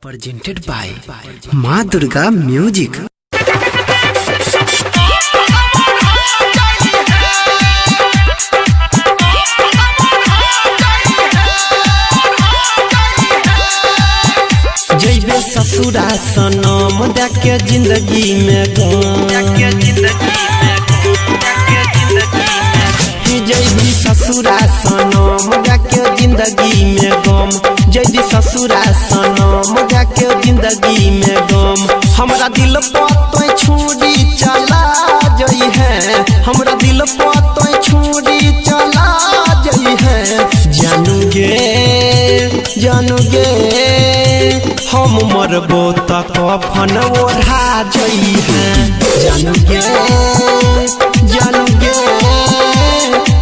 Presented by माँ Durga music. जैबे ससुरा सनम जाके जिंदगी में जैबी ससुरा सनम जाके जिंदगी में गम जैबी ससुरा सनम जाके जिंदगी में गम हमरा दिल पर तो छुरी चला जई है हमरा दिल पर तो छुरी चला जई है जानू गे हम मरबो त कफन ओढ़ा जई है जानू गे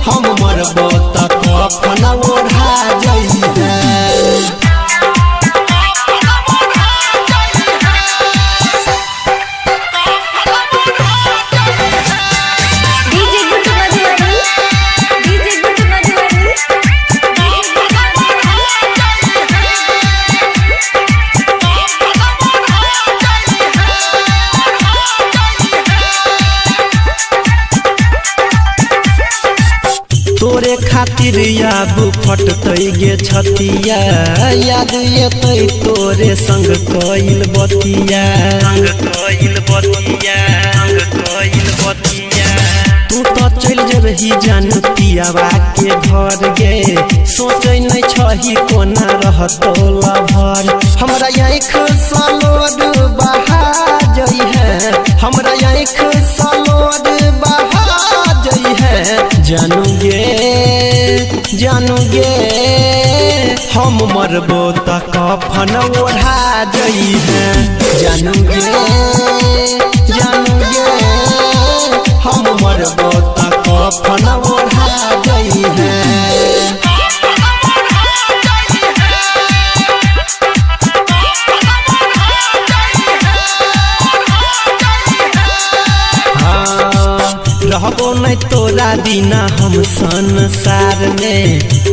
हम मरबो त कफन ओढ़ा जई है। तोरे खातिर याब फटतई गे छतिया याद येतै तोरे संग कइल बतिया तू तो चल जबही जान पियावा के घर गे सोचै नै छही कोना रहतो लभर हमरा आँख सलोड बहा जई है हमरा आँख सलोड बहा जई है जानू गे हम मरबो त कफन ओढ़ा जई है जानू गे हम मरबो त कफन ओढ़ा जई है। रहबो नहीं तोरा बिना हम संसार में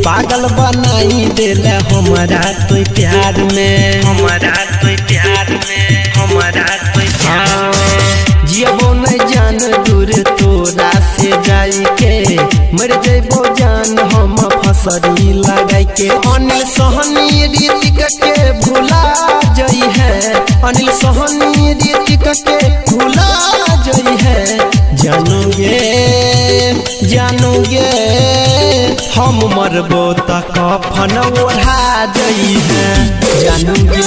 पागल बनाई देले हमरा तो प्यार में जियबो नहीं जान दूर तोरा से जाई के मर जइबो जान हम फसरी लगाई के अनिल सहनी रीतिक के भुला जई है अनिल सहनी रीतिक के भुला जई है जानू गे हम मरबो त कफन ओढ़ा जई है जानू गे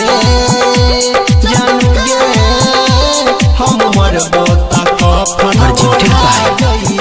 हम मरबो त कफन ओढ़ा जई